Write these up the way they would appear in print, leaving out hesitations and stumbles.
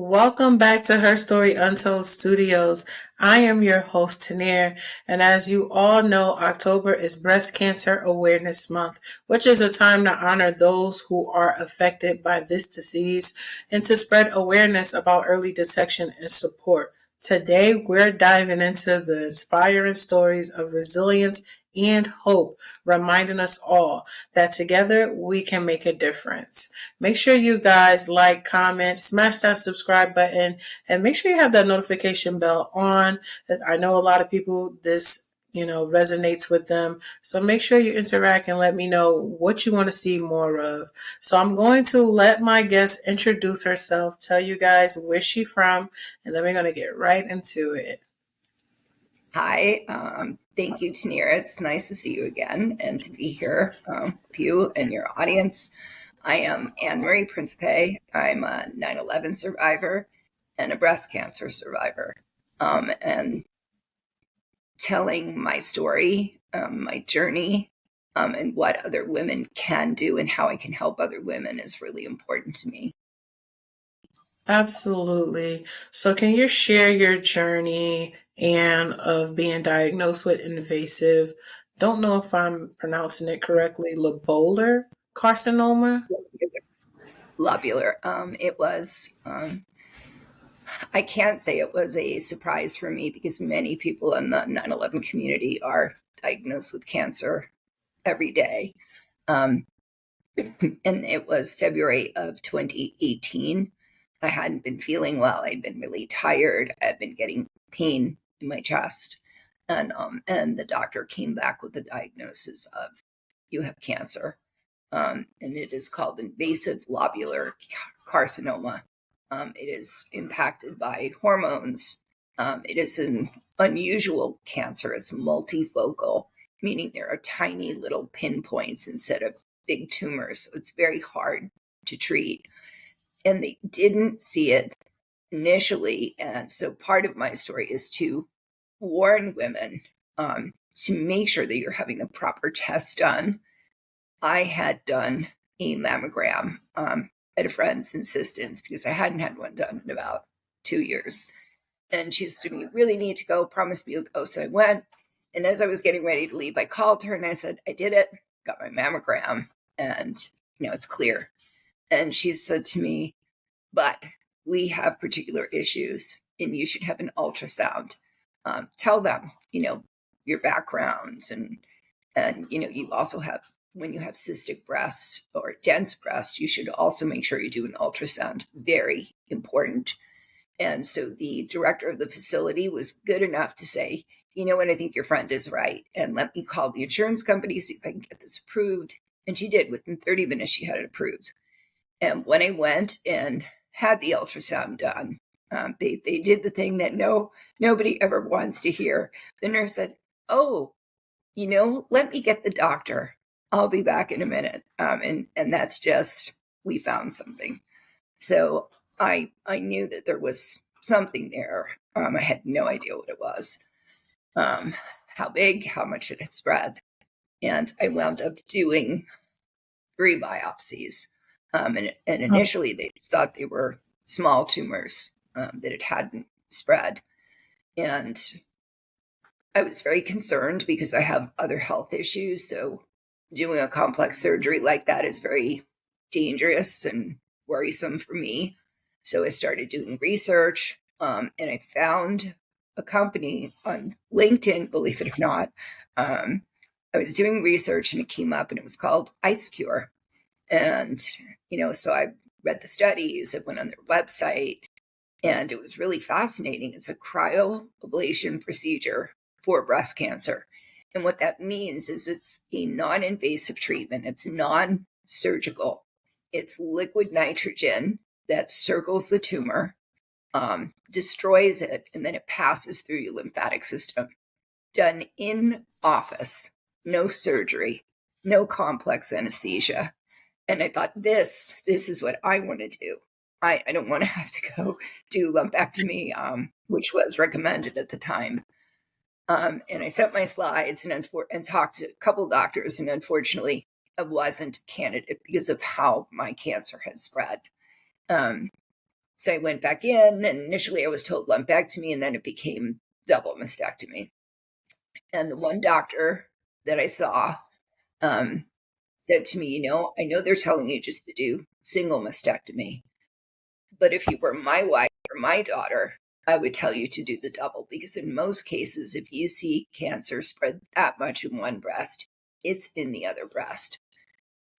Welcome back to Her Story Untold Studios. I am your host, Tinear, and as you all know, October is Breast Cancer Awareness Month, which is a time to honor those who are affected by this disease and to spread awareness about early detection and support. Today, we're diving into the inspiring stories of resilience and hope, reminding us all that together we can make a difference. Make sure you guys like, comment, smash that subscribe button, and make sure you have that notification bell on. I know a lot of people this resonates with them. So make sure you interact and let me know what you want to see more of. So I'm going to let my guest introduce herself, tell you guys where she's from, and then we're going to get right into it. Hi, thank you, Tinear. It's nice to see you again and to be here with you and your audience. I am Anne-Marie Principe. I'm a 9/11 survivor and a breast cancer survivor. And telling my story, my journey, and what other women can do and how I can help other women is really important to me. Absolutely. So can you share your journey and of being diagnosed with invasive, don't know if I'm pronouncing it correctly, lobular carcinoma? Lobular. It was, I can't say it was a surprise for me because many people in the 9/11 community are diagnosed with cancer every day. Um, and it was February of 2018. I hadn't been feeling well. I'd been really tired. I'd been getting pain in my chest. And the doctor came back with the diagnosis of you have cancer. And it is called invasive lobular carcinoma. It is impacted by hormones. It is an unusual cancer. It's multifocal, meaning there are tiny little pinpoints instead of big tumors. So it's very hard to treat. And they didn't see it initially. And so part of my story is to warn women to make sure that you're having the proper test done. I had done a mammogram at a friend's insistence because I hadn't had one done in about 2 years. And she said to me, "You really need to go, promise me you'll go." So I went. And as I was getting ready to leave, I called her and I said, "I did it, got my mammogram, and it's clear." And she said to me, "But we have particular issues and you should have an ultrasound. Tell them, your backgrounds and you also have, when you have cystic breast or dense breast, you should also make sure you do an ultrasound. Very important." And so the director of the facility was good enough to say, "You know what, I think your friend is right. And let me call the insurance company, see if I can get this approved." And she did. Within 30 minutes, she had it approved. And when I went and had the ultrasound done, they did the thing that nobody ever wants to hear. The nurse said, "Oh, let me get the doctor. I'll be back in a minute." And that's just, we found something. So I knew that there was something there. I had no idea what it was, how big, how much it had spread. And I wound up doing 3 biopsies. And initially they just thought they were small tumors, that it hadn't spread. And I was very concerned because I have other health issues. So doing a complex surgery like that is very dangerous and worrisome for me. So I started doing research, and I found a company on LinkedIn, believe it or not. I was doing research and it came up and it was called IceCure. And, so I read the studies, I went on their website, and it was really fascinating. It's a cryoablation procedure for breast cancer. And what that means is it's a non-invasive treatment. It's non-surgical. It's liquid nitrogen that circles the tumor, destroys it, and then it passes through your lymphatic system. Done in office, no surgery, no complex anesthesia. And I thought, this is what I want to do. I don't want to have to go do lumpectomy, which was recommended at the time. And I sent my slides and talked to a couple doctors, and unfortunately, I wasn't a candidate because of how my cancer had spread. So I went back in, and initially I was told lumpectomy, and then it became double mastectomy. And the one doctor that I saw said to me, I know they're telling you just to do single mastectomy, but if you were my wife or my daughter, I would tell you to do the double, because in most cases, if you see cancer spread that much in one breast, it's in the other breast.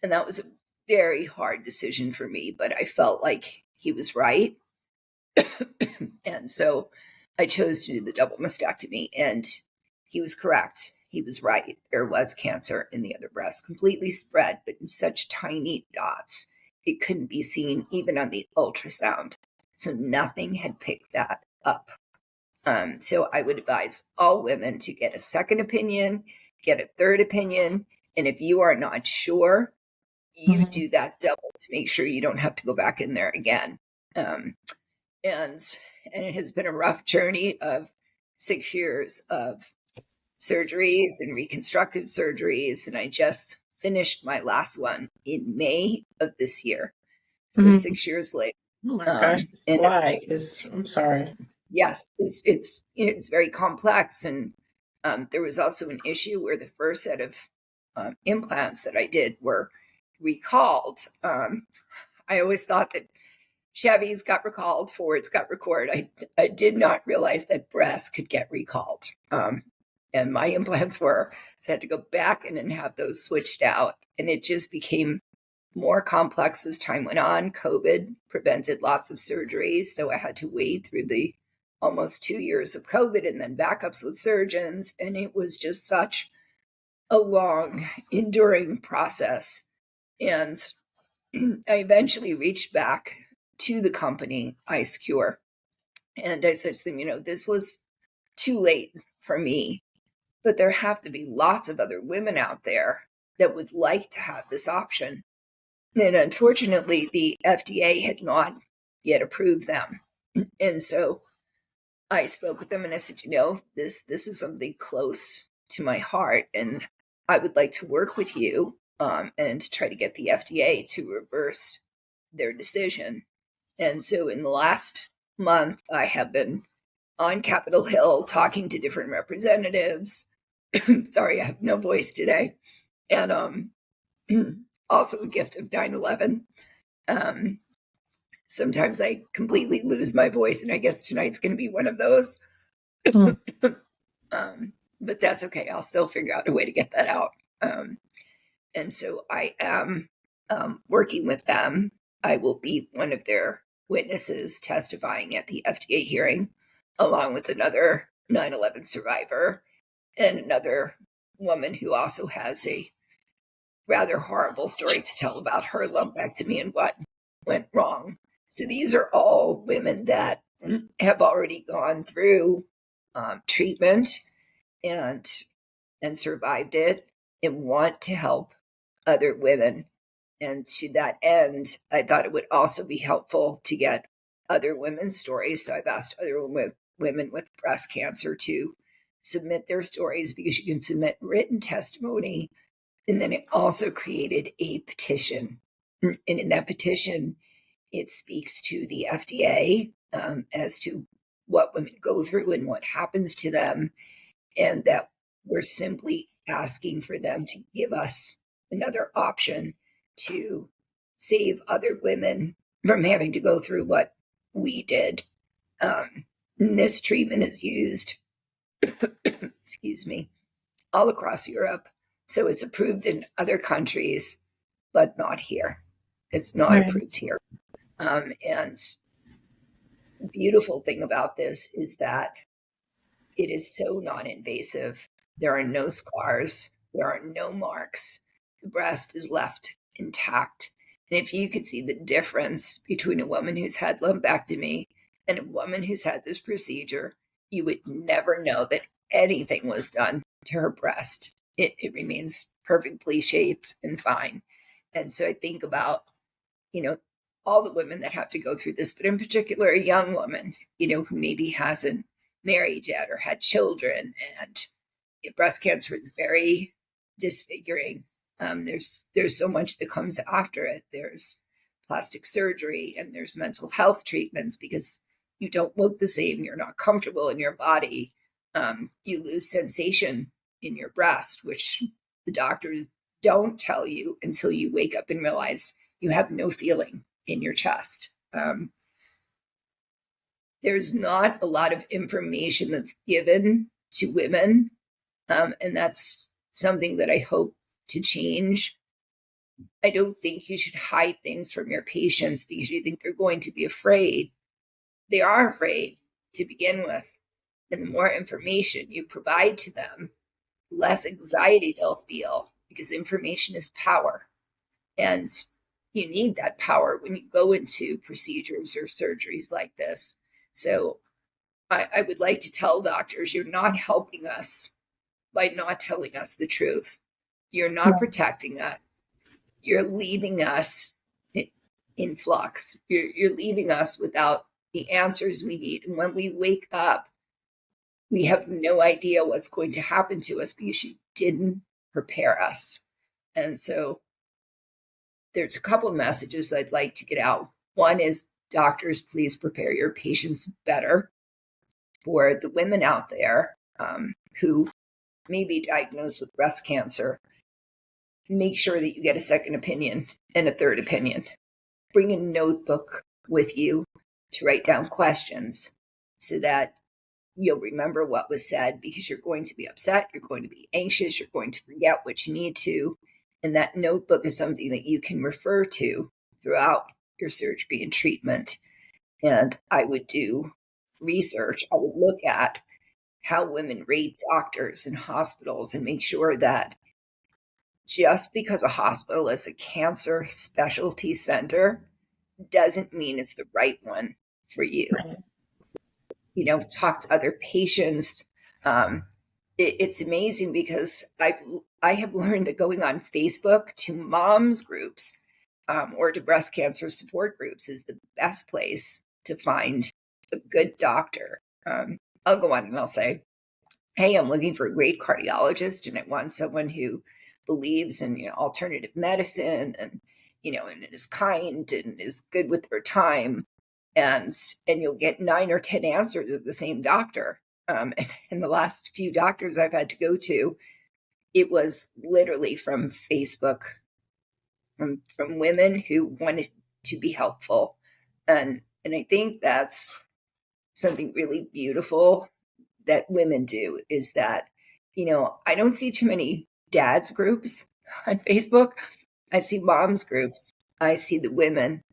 And that was a very hard decision for me, but I felt like he was right. And so I chose to do the double mastectomy, and he was correct. He was right. There was cancer in the other breast, completely spread, but in such tiny dots, it couldn't be seen even on the ultrasound. So nothing had picked that up. So I would advise all women to get a second opinion, get a third opinion. And if you are not sure, you do that double to make sure you don't have to go back in there again. And it has been a rough journey of 6 years of surgeries and reconstructive surgeries. And I just finished my last one in May of this year. So 6 years later. Oh my gosh, why I'm sorry. Yes, it's very complex. And there was also an issue where the first set of implants that I did were recalled. I always thought that Chevy's got recalled, Ford's got recalled. I did not realize that breasts could get recalled. And my implants were, so I had to go back in and have those switched out. And it just became more complex as time went on. COVID prevented lots of surgeries. So I had to wade through the almost 2 years of COVID and then backups with surgeons. And it was just such a long, enduring process. And I eventually reached back to the company, IceCure. And I said to them, this was too late for me, but there have to be lots of other women out there that would like to have this option. And unfortunately, the FDA had not yet approved them. And so I spoke with them and I said, this is something close to my heart, and I would like to work with you and to try to get the FDA to reverse their decision. And so in the last month, I have been on Capitol Hill talking to different representatives. Sorry, I have no voice today. And also a gift of 9/11. Sometimes I completely lose my voice, and I guess tonight's going to be one of those. But that's okay. I'll still figure out a way to get that out. And so I am working with them. I will be one of their witnesses testifying at the FDA hearing, along with another 9/11 survivor and another woman who also has a rather horrible story to tell about her lumpectomy and what went wrong. So these are all women that have already gone through treatment and survived it and want to help other women. And to that end, I thought it would also be helpful to get other women's stories. So I've asked other women with breast cancer to submit their stories, because you can submit written testimony. And then it also created a petition. And in that petition, it speaks to the FDA as to what women go through and what happens to them, and that we're simply asking for them to give us another option to save other women from having to go through what we did. This treatment is used, excuse me, all across Europe. So it's approved in other countries, but not here. It's not approved here. And the beautiful thing about this is that it is so non-invasive. There are no scars. There are no marks. The breast is left intact. And if you could see the difference between a woman who's had lumpectomy and a woman who's had this procedure, you would never know that anything was done to her breast. It remains perfectly shaped and fine. And so I think about, all the women that have to go through this, but in particular, a young woman, who maybe hasn't married yet or had children. And breast cancer is very disfiguring. There's so much that comes after it. There's plastic surgery and there's mental health treatments because you don't look the same, you're not comfortable in your body. You lose sensation in your breast, which the doctors don't tell you until you wake up and realize you have no feeling in your chest. There's not a lot of information that's given to women, and that's something that I hope to change. I don't think you should hide things from your patients because you think they're going to be afraid. They are afraid to begin with. And the more information you provide to them, the less anxiety they'll feel because information is power. And you need that power when you go into procedures or surgeries like this. So I would like to tell doctors, you're not helping us by not telling us the truth. You're not protecting us. You're leaving us in flux. You're leaving us without the answers we need. And when we wake up, we have no idea what's going to happen to us because you didn't prepare us. And so there's a couple of messages I'd like to get out. One is, doctors, please prepare your patients better. For the women out there who may be diagnosed with breast cancer, make sure that you get a second opinion and a third opinion. Bring a notebook with you to write down questions so that you'll remember what was said, because you're going to be upset, you're going to be anxious, you're going to forget what you need to. And that notebook is something that you can refer to throughout your surgery and treatment. And I would do research. I would look at how women rate doctors and hospitals and make sure that just because a hospital is a cancer specialty center doesn't mean it's the right one for you. Right. Talk to other patients. It's amazing because I have learned that going on Facebook to moms groups or to breast cancer support groups is the best place to find a good doctor. I'll go on and I'll say, hey, I'm looking for a great cardiologist and I want someone who believes in alternative medicine and and is kind and is good with their time, and you'll get 9 or 10 answers of the same doctor. And the last few doctors I've had to go to, it was literally from Facebook, from women who wanted to be helpful. And I think that's something really beautiful that women do, is that, I don't see too many dads groups on Facebook. I see moms groups. I see the women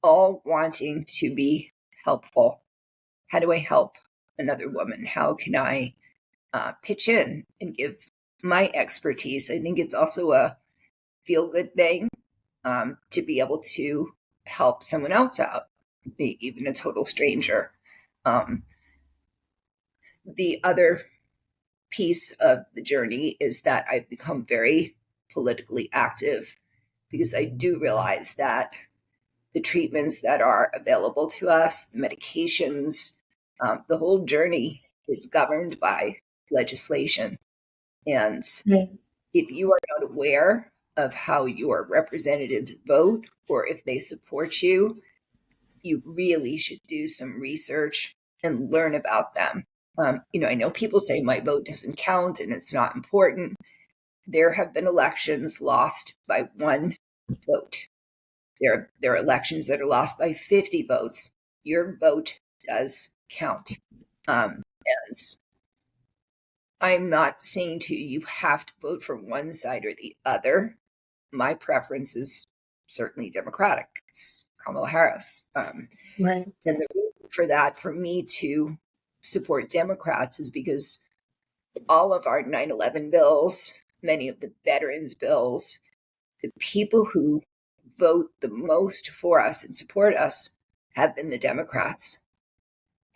all wanting to be helpful. How do I help another woman? How can I pitch in and give my expertise? I think it's also a feel-good thing to be able to help someone else out, even a total stranger. The other piece of the journey is that I've become very politically active, because I do realize that the treatments that are available to us, the medications, the whole journey is governed by legislation. And if you are not aware of how your representatives vote or if they support you, you really should do some research and learn about them. I know people say my vote doesn't count and it's not important. There have been elections lost by 1 vote. There are elections that are lost by 50 votes. Your vote does count. And I'm not saying to you have to vote for one side or the other. My preference is certainly Democratic. It's Kamala Harris. Right. And the reason for that, for me to support Democrats, is because all of our 9/11 bills, many of the veterans bills, the people who vote the most for us and support us have been the Democrats.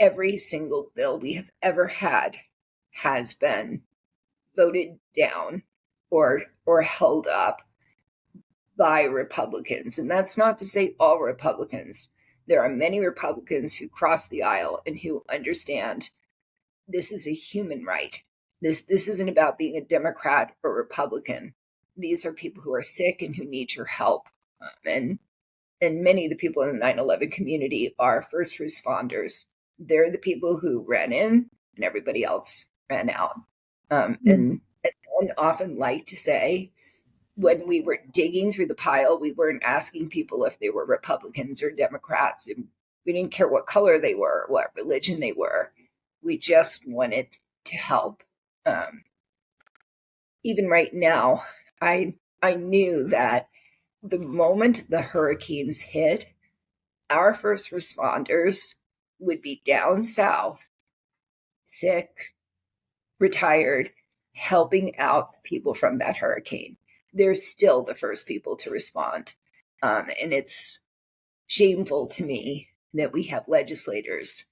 Every single bill we have ever had has been voted down or held up by Republicans. And that's not to say all Republicans. There are many Republicans who cross the aisle and who understand this is a human right. This isn't about being a Democrat or Republican. These are people who are sick and who need your help. And And many of the people in the 9/11 community are first responders. They're the people who ran in and everybody else ran out. And often like to say, when we were digging through the pile, we weren't asking people if they were Republicans or Democrats. And we didn't care what color they were, what religion they were. We just wanted to help. Um, Even right now, I knew that the moment the hurricanes hit, our first responders would be down south, sick, retired, helping out people from that hurricane. They're still the first people to respond. And it's shameful to me that we have legislators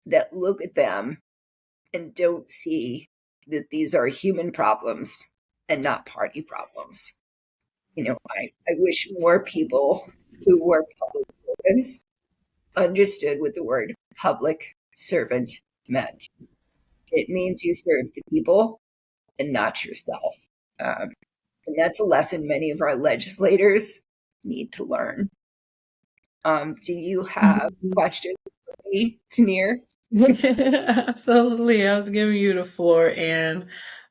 that look at them and don't see that these are human problems and not party problems. I wish more people who were public servants understood what the word public servant meant. It means you serve the people and not yourself. And that's a lesson many of our legislators need to learn. Do you have questions for me, Tinear? Absolutely. I was giving you the floor, and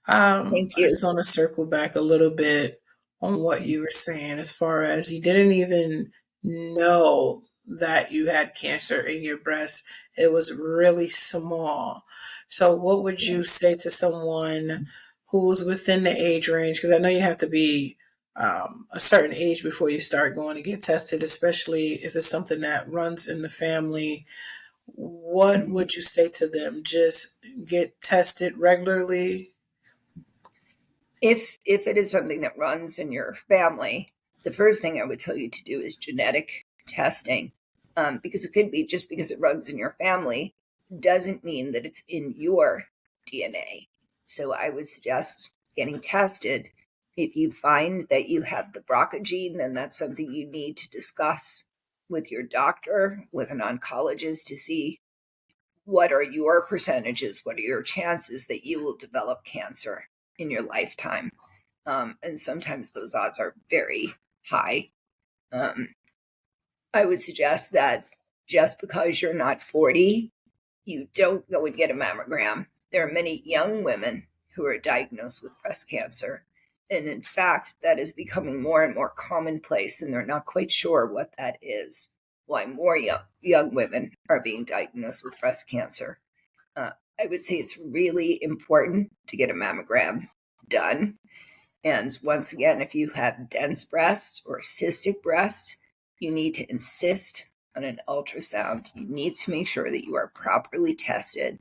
Thank I you. just want to circle back a little bit on what you were saying as far as you didn't even know that you had cancer in your breast. It was really small. So, what would you Yes. say to someone who's within the age range? Because I know you have to be a certain age before you start going to get tested, especially if it's something that runs in the family. What Mhm. would you say to them? Just get tested regularly? If it is something that runs in your family, the first thing I would tell you to do is genetic testing, because it could be just because it runs in your family doesn't mean that it's in your DNA. So I would suggest getting tested. If you find that you have the BRCA gene, then that's something you need to discuss with your doctor, with an oncologist, to see what are your percentages, what are your chances that you will develop cancer in your lifetime. And sometimes those odds are very high. Um, I would suggest that just because you're not 40, you don't go and get a mammogram. There are many young women who are diagnosed with breast cancer. And in fact, that is becoming more and more commonplace, and they're not quite sure what that is, why more young women are being diagnosed with breast cancer. Uh, I would say it's really important to get a mammogram done. And once again, if you have dense breasts or cystic breasts, you need to insist on an ultrasound. You need to make sure that you are properly tested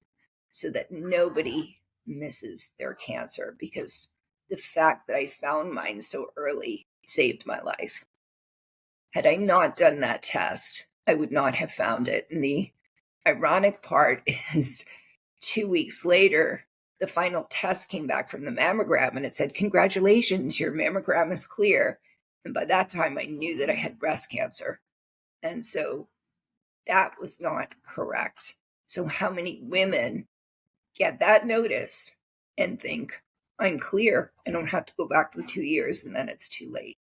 so that nobody misses their cancer, because the fact that I found mine so early saved my life. Had I not done that test, I would not have found it. And the ironic part is 2 weeks later, the final test came back from the mammogram and it said, "Congratulations, your mammogram is clear." And by that time, I knew that I had breast cancer. And so that was not correct. So, how many women get that notice and think, "I'm clear. I don't have to go back for 2 years," and then it's too late.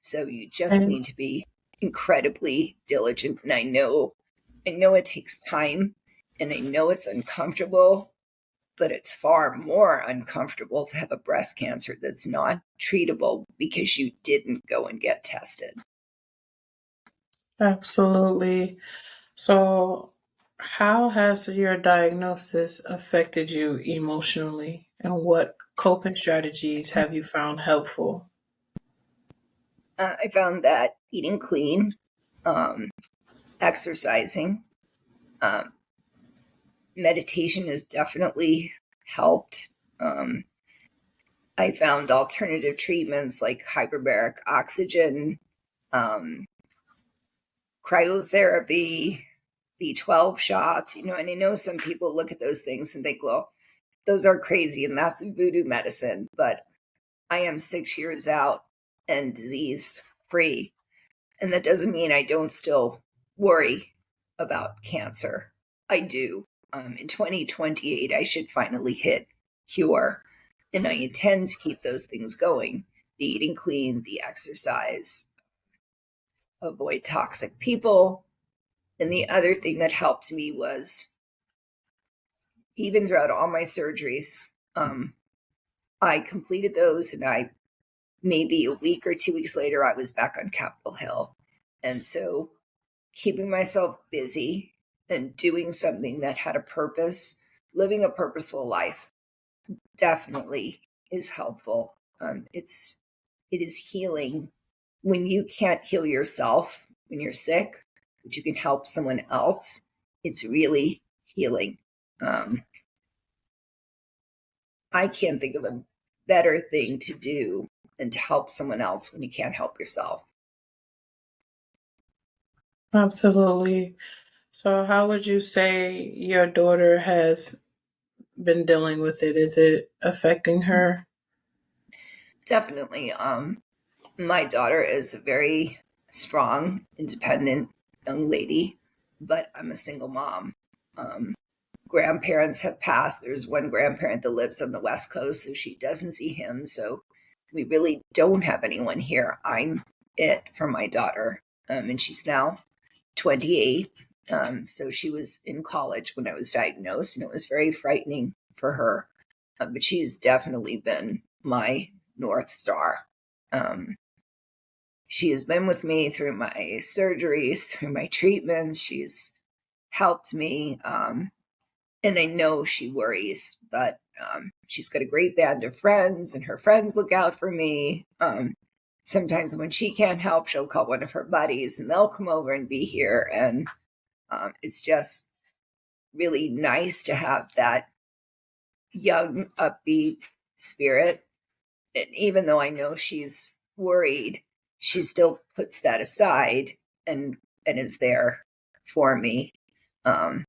So, you just And need to be incredibly diligent. And I know it takes time, and I know it's uncomfortable, but it's far more uncomfortable to have a breast cancer that's not treatable because you didn't go and get tested. absolutely. So, how has your diagnosis affected you emotionally, and what coping strategies have you found helpful? I found that eating clean, um, exercising, um, meditation has definitely helped. Um, I found alternative treatments like hyperbaric oxygen, um, cryotherapy, B12 shots, and I know some people look at those things and think, well, those are crazy and that's voodoo medicine. But I am 6 years out and disease free. And that doesn't mean I don't still worry about cancer. I do. In 2028, I should finally hit cure. And I intend to keep those things going: the eating clean, the exercise, avoid toxic people. And the other thing that helped me was, even throughout all my surgeries, I completed those, and I maybe a week or 2 weeks later, I was back on Capitol Hill. And so keeping myself busy and doing something that had a purpose, living a purposeful life, definitely is helpful. It is healing when you can't heal yourself when you're sick, but you can help someone else. It's really healing. I can't think of a better thing to do than to help someone else when you can't help yourself. Absolutely. So, how would you say your daughter has been dealing with it? Is it affecting her? Definitely. My daughter is a very strong, independent young lady, but I'm a single mom. Um, Grandparents have passed. There's one grandparent that lives on the West Coast, so she doesn't see him. So we really don't have anyone here. I'm it for my daughter. And she's now 28. So she was in college when I was diagnosed, and it was very frightening for her. But she has definitely been my North Star. Um, she has been with me through my surgeries, through my treatments. She's helped me. And I know she worries, but she's got a great band of friends, and her friends look out for me. Sometimes when she can't help, she'll call one of her buddies, and they'll come over and be here. And it's just really nice to have that young, upbeat spirit. And even though I know she's worried, she still puts that aside and is there for me. Um,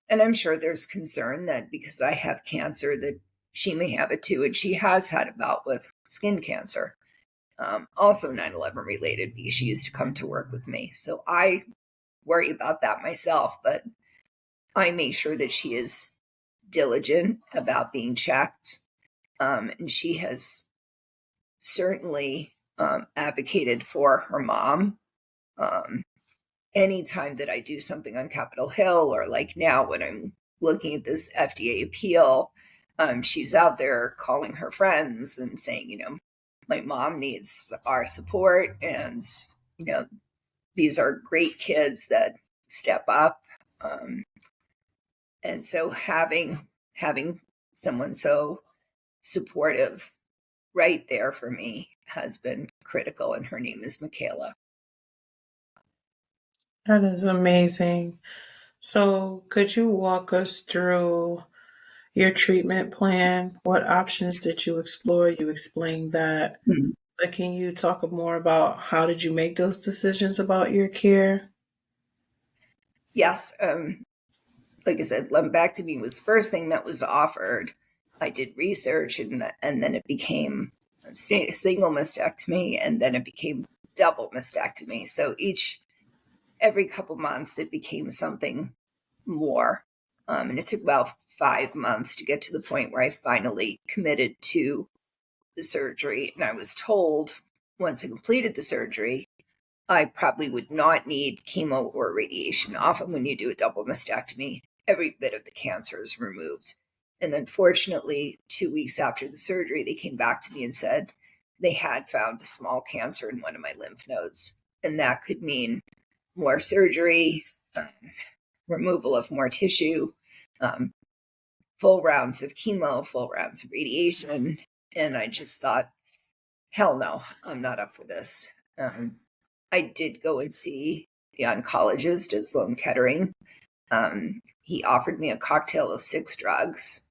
And I'm sure there's concern that because I have cancer, that she may have it too. And she has had a bout with skin cancer, also 9/11 related, because she used to come to work with me. So I worry about that myself, but I make sure that she is diligent about being checked. And she has certainly advocated for her mom. Um, Anytime that I do something on Capitol Hill, or like now when I'm looking at this FDA appeal, she's out there calling her friends and saying, my mom needs our support. And, you know, these are great kids that step up. Um, and so having someone so supportive right there for me has been critical. And her name is Michaela. That is amazing. So, could you walk us through your treatment plan? What options did you explore? You explained that, Mhm. but can you talk more about how did you make those decisions about your care? Yes. Like I said, lumpectomy was the first thing that was offered. I did research, and then it became a single mastectomy, and then it became double mastectomy. So every couple months, it became something more. And it took about 5 months to get to the point where I finally committed to the surgery. And I was told once I completed the surgery, I probably would not need chemo or radiation. Often, when you do a double mastectomy, every bit of the cancer is removed. And unfortunately, 2 weeks after the surgery, they came back to me and said they had found a small cancer in one of my lymph nodes. And that could mean more surgery, um, removal of more tissue, um, full rounds of chemo, full rounds of radiation. And I just thought, hell no, I'm not up for this. I did go and see the oncologist at Sloan Kettering. He offered me a cocktail of 6 drugs.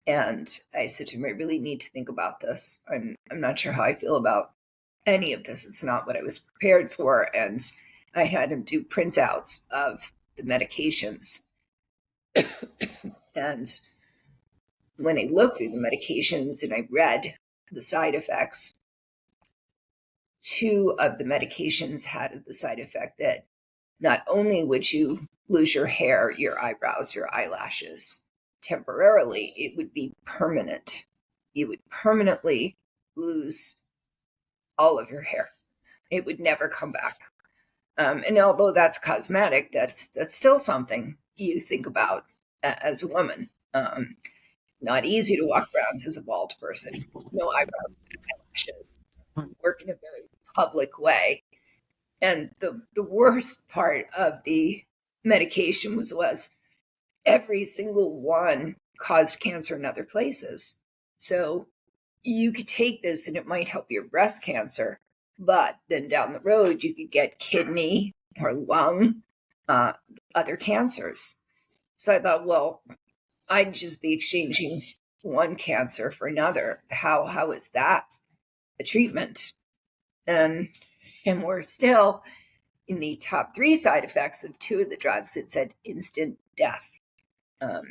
And I said to him, I really need to think about this. I'm not sure how I feel about any of this. It's not what I was prepared for. And I had him do printouts of the medications. And when I looked through the medications and I read the side effects, 2 of the medications had the side effect that not only would you lose your hair, your eyebrows, your eyelashes temporarily, it would be permanent. You would permanently lose all of your hair. It would never come back. And although that's cosmetic, that's still something you think about as a woman. Not easy to walk around as a bald person, no eyebrows, no eyelashes, work in a very public way. And the worst part of the medication was every single one caused cancer in other places. So you could take this and it might help your breast cancer, but then down the road you could get kidney or lung, uh, other cancers. So I thought, well, I'd just be exchanging one cancer for another. How is that a treatment? And and we're still in the top 3 side effects of 2 of the drugs. It said instant death.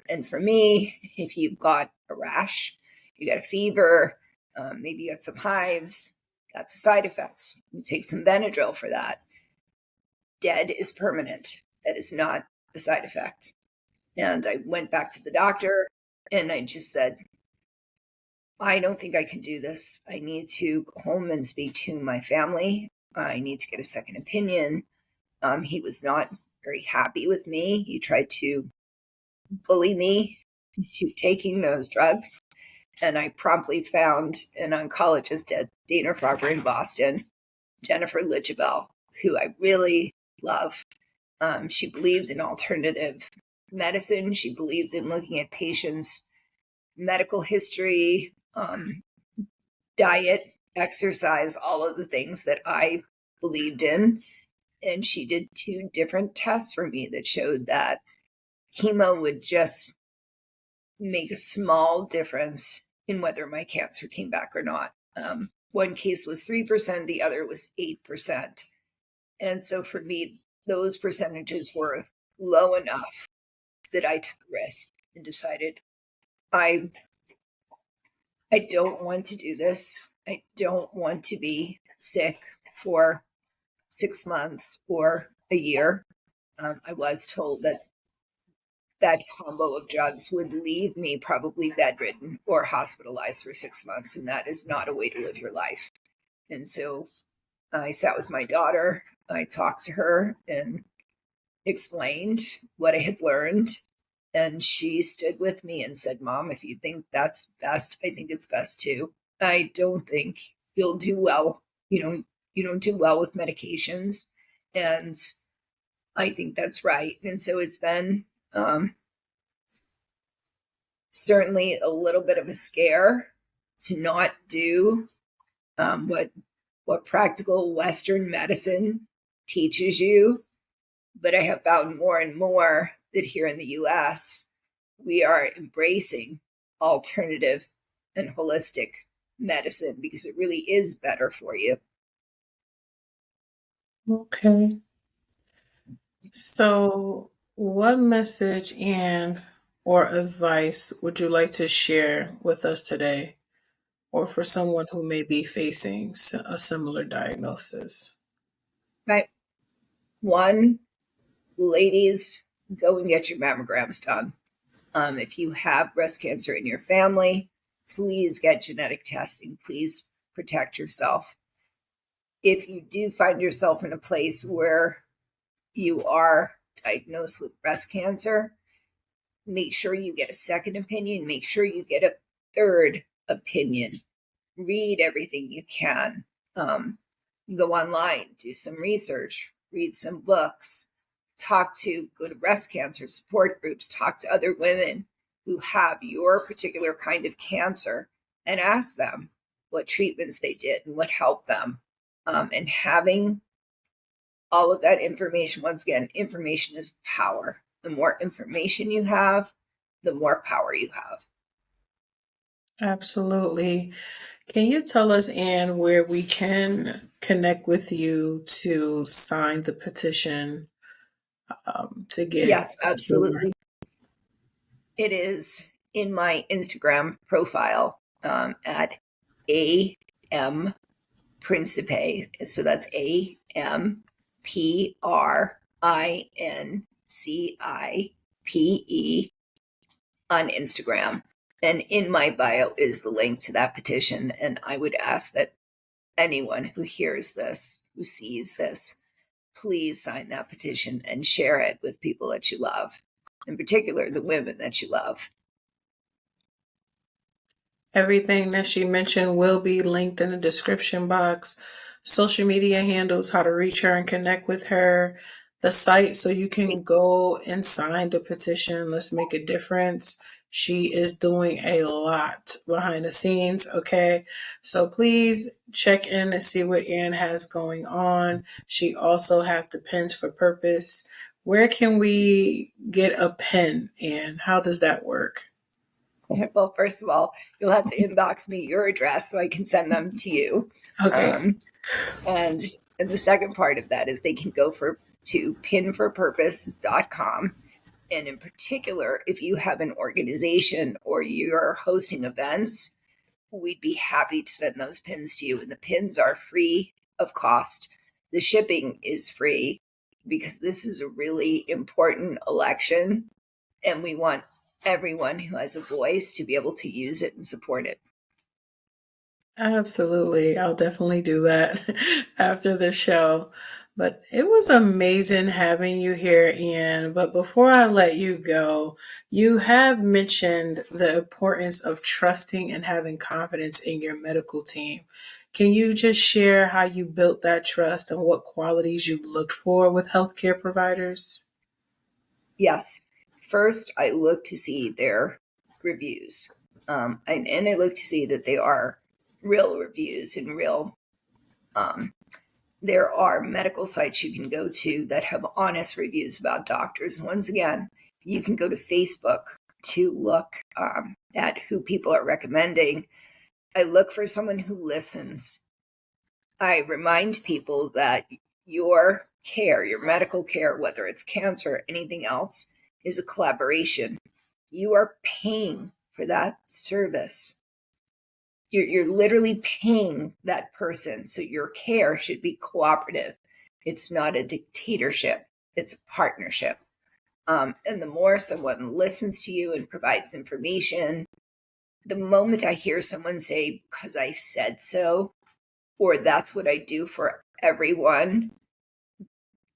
And for me, if you've got a rash, you got a fever, maybe you got some hives, that's a side effect. You take some Benadryl for that. Dead is permanent. That is not a side effect. And I went back to the doctor and I just said, I don't think I can do this. I need to go home and speak to my family. I need to get a second opinion. He was not very happy with me. He tried to bully me to taking those drugs. And I promptly found an oncologist at Dana-Farber in Boston, Jennifer Lidgabel, who I really love. She believes in alternative medicine. She believes in looking at patients' medical history, diet, exercise, all of the things that I believed in. And she did 2 different tests for me that showed that chemo would just make a small difference in whether my cancer came back or not. One case was 3%, the other was 8%. And so for me, those percentages were low enough that I took a risk and decided I don't want to do this. I don't want to be sick for 6 months or a year. I was told that that combo of drugs would leave me probably bedridden or hospitalized for 6 months, and that is not a way to live your life. And so I sat with my daughter, I talked to her and explained what I had learned. And she stood with me and said, Mom, if you think that's best, I think it's best too. I don't think you'll do well. You don't do well with medications. And I think that's right. And so it's been certainly a little bit of a scare to not do what practical Western medicine teaches you. But I have found more and more that here in the US, we are embracing alternative and holistic medicine because it really is better for you. Okay. So, what message and or advice would you like to share with us today, or for someone who may be facing a similar diagnosis? Right. One, ladies, go and get your mammograms done. If you have breast cancer in your family, please get genetic testing. Please protect yourself. If you do find yourself in a place where you are diagnosed with breast cancer, make sure you get a second opinion. Make sure you get a third opinion. Read everything you can. Go online, do some research, read some books, go to breast cancer support groups, talk to other women who have your particular kind of cancer and ask them what treatments they did and what helped them. And having all of that information, once again, information is power. The more information you have, the more power you have. Absolutely. Can you tell us, Anne, where we can connect with you to sign the petition to get Yes, October? absolutely. It is in my Instagram profile at A.M. Principe. So that's AMPRINCIPE on Instagram. And in my bio is the link to that petition. And I would ask that anyone who hears this, who sees this, please sign that petition and share it with people that you love, in particular the women that you love. Everything that she mentioned will be linked in the description box. Social media handles, how to reach her and connect with her, the site so you can go and sign the petition. Let's make a difference. She is doing a lot behind the scenes, okay? So please check in and see what Anne has going on. She also has the Pens for Purpose. Where can we get a pen, Anne? How does that work? Well, first of all, you'll have to inbox me your address so I can send them to you. Okay. And the second part of that is they can go to pinforpurpose.com. And in particular, if you have an organization or you're hosting events, we'd be happy to send those pins to you. And the pins are free of cost. The shipping is free because this is a really important election. And we want everyone who has a voice to be able to use it and support it. Absolutely. I'll definitely do that after the show. But it was amazing having you here, Ian. But before I let you go, you have mentioned the importance of trusting and having confidence in your medical team. Can you just share how you built that trust and what qualities you looked for with healthcare providers? Yes. First, I look to see their reviews. And I look to see that they are real reviews and real. There are medical sites you can go to that have honest reviews about doctors. And once again, you can go to Facebook to look at who people are recommending. I look for someone who listens. I remind people that your care, your medical care, whether it's cancer or anything else, is a collaboration. You are paying for that service. You're literally paying that person. So your care should be cooperative. It's not a dictatorship, it's a partnership. And the more someone listens to you and provides information, the moment I hear someone say, because I said so, or that's what I do for everyone,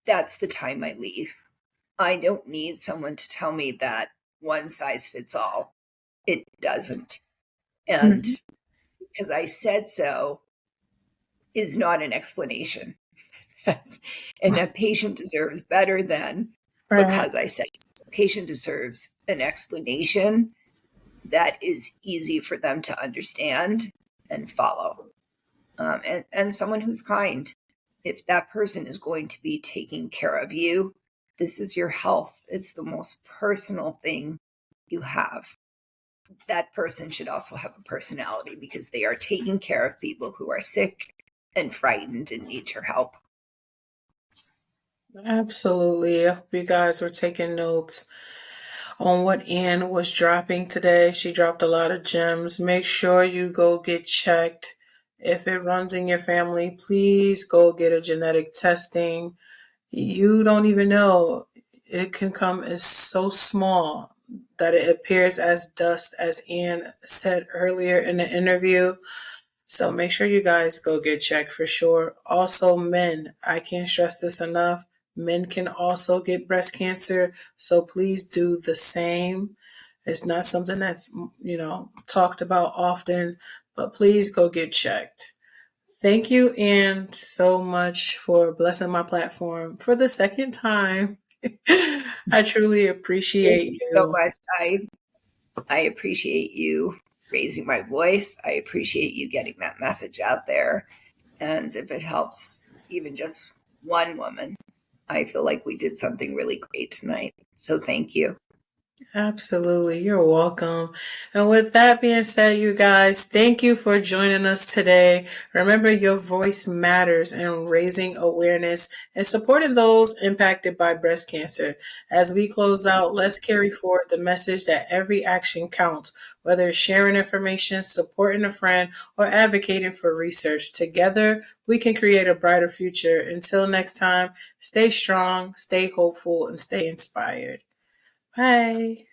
that's the time I leave. I don't need someone to tell me that one size fits all. It doesn't. And Mhm. because I said so is not an explanation. And a patient deserves better than Right. because I said so. A patient deserves an explanation that is easy for them to understand and follow. And someone who's kind. If that person is going to be taking care of you, this is your health. It's the most personal thing you have. That person should also have a personality because they are taking care of people who are sick and frightened and need your help. Absolutely. I hope you guys were taking notes on what Anne was dropping today. She dropped a lot of gems. Make sure you go get checked. If it runs in your family, please go get a genetic testing. You don't even know. It can come as so small that it appears as dust, as Anne said earlier in the interview. So make sure you guys go get checked for sure. Also, men, I can't stress this enough. Men can also get breast cancer, so please do the same. It's not something that's, talked about often, but please go get checked. Thank you, Anne, so much for blessing my platform for the second time. I truly Thank appreciate you so you. much. I appreciate you raising my voice. I appreciate you getting that message out there. And if it helps even just one woman, I feel like we did something really great tonight. So thank you. Absolutely. You're welcome. And with that being said, you guys, thank you for joining us today. Remember, your voice matters in raising awareness and supporting those impacted by breast cancer. As we close out, let's carry forward the message that every action counts, whether it's sharing information, supporting a friend, or advocating for research. Together, we can create a brighter future. Until next time, stay strong, stay hopeful, and stay inspired. Bye.